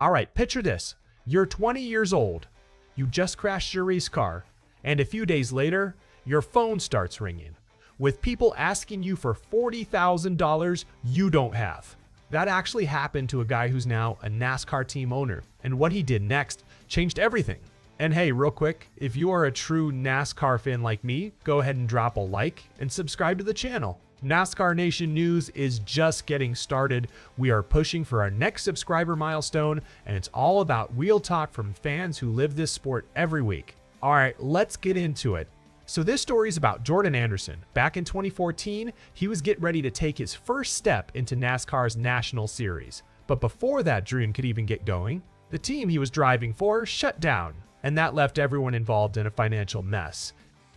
All right, picture this. You're 20 years old. You just crashed your race car, and a few days later, your phone starts ringing with people asking you for $40,000 you don't have. That actually happened to a guy who's now a NASCAR team owner, and what he did next changed everything. And hey, real quick, if you are a true NASCAR fan like me, go ahead and drop a like and subscribe to the channel. NASCAR Nation news is just getting started. We are pushing for our next subscriber milestone, and it's all about real talk from fans who live this sport every week. All right, let's get into it. So this story is about Jordan Anderson. Back in 2014, he was getting ready to take his first step into NASCAR's National Series. But before that dream could even get going, the team he was driving for shut down, and that left everyone involved in a financial mess.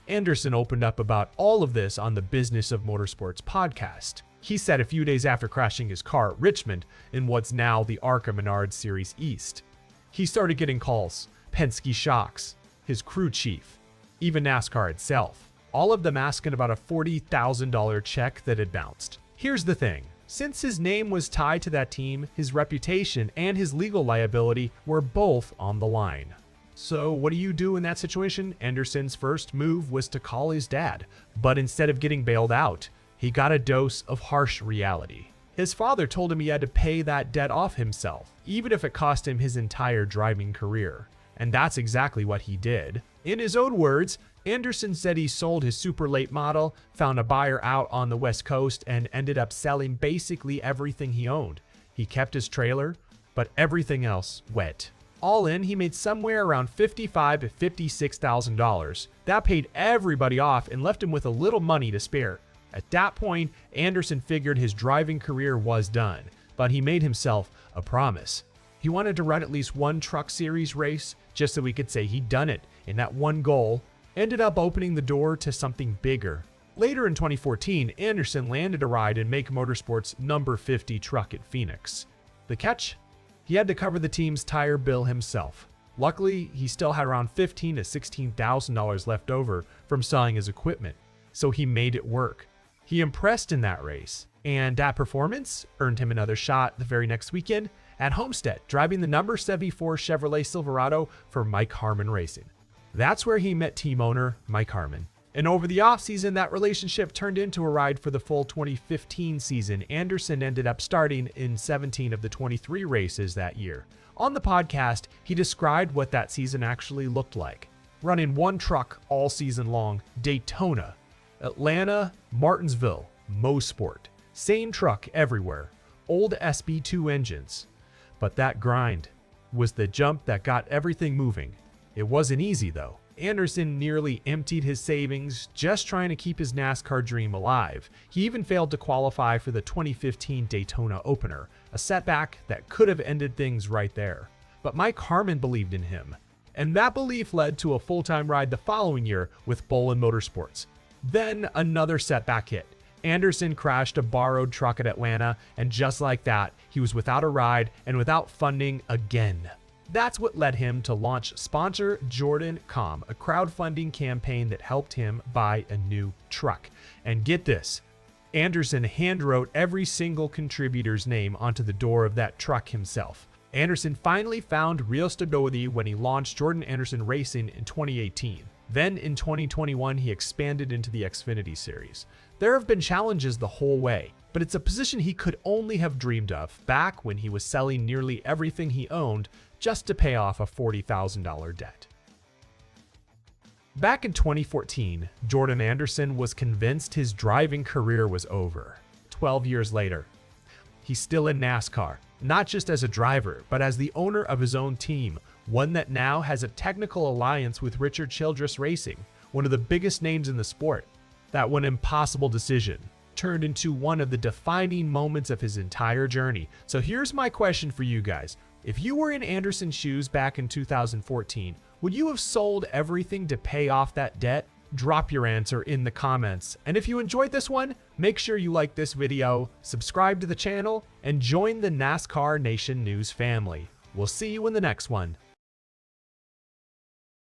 Anderson opened up about all of this on the Business of Motorsports podcast. He said a few days after crashing his car at Richmond in what's now the ARCA Menard Series East, he started getting calls, Penske Shocks, his crew chief, even NASCAR itself, all of them asking about a $40,000 check that had bounced. Here's the thing. Since his name was tied to that team, his reputation and his legal liability were both on the line. So what do you do in that situation? Anderson's first move was to call his dad, but instead of getting bailed out, he got a dose of harsh reality. His father told him he had to pay that debt off himself, even if it cost him his entire driving career. And that's exactly what he did. In his own words, Anderson said he sold his super late model, found a buyer out on the West Coast, and ended up selling basically everything he owned. He kept his trailer, but everything else went. All in, he made somewhere around $55,000 to $56,000. That paid everybody off and left him with a little money to spare. At that point, Anderson figured his driving career was done, but he made himself a promise. He wanted to run at least one truck series race just so he could say he'd done it, and that one goal ended up opening the door to something bigger. Later in 2014, Anderson landed a ride in Make Motorsports' number 50 truck at Phoenix. The catch? He had to cover the team's tire bill himself. Luckily, he still had around $15,000 to $16,000 left over from selling his equipment, so he made it work. He impressed in that race, and that performance earned him another shot the very next weekend at Homestead, driving the number 74 Chevrolet Silverado for Mike Harmon Racing. That's where he met team owner Mike Harmon. And over the offseason, that relationship turned into a ride for the full 2015 season. Anderson ended up starting in 17 of the 23 races that year. On the podcast, he described what that season actually looked like. Running one truck all season long, Daytona, Atlanta, Martinsville, Mosport. Same truck everywhere, old SB2 engines. But that grind was the jump that got everything moving. It wasn't easy though. Anderson nearly emptied his savings just trying to keep his NASCAR dream alive. He even failed to qualify for the 2015 Daytona opener, a setback that could have ended things right there. But Mike Harmon believed in him, and that belief led to a full-time ride the following year with Bolin Motorsports. Then another setback hit. Anderson crashed a borrowed truck at Atlanta, and just like that, he was without a ride and without funding again. That's what led him to launch Sponsor Jordan.com, a crowdfunding campaign that helped him buy a new truck. And get this, Anderson handwrote every single contributor's name onto the door of that truck himself. Anderson finally found real stability when he launched Jordan Anderson Racing in 2018. Then in 2021, he expanded into the Xfinity series. There have been challenges the whole way, but it's a position he could only have dreamed of back when he was selling nearly everything he owned just to pay off a $40,000 debt. Back in 2014, Jordan Anderson was convinced his driving career was over. 12 years later, he's still in NASCAR, not just as a driver, but as the owner of his own team, one that now has a technical alliance with Richard Childress Racing, one of the biggest names in the sport. That one impossible decision turned into one of the defining moments of his entire journey. So here's my question for you guys. If you were in Anderson's shoes back in 2014, would you have sold everything to pay off that debt? Drop your answer in the comments. And if you enjoyed this one, make sure you like this video, subscribe to the channel, and join the NASCAR Nation News family. We'll see you in the next one.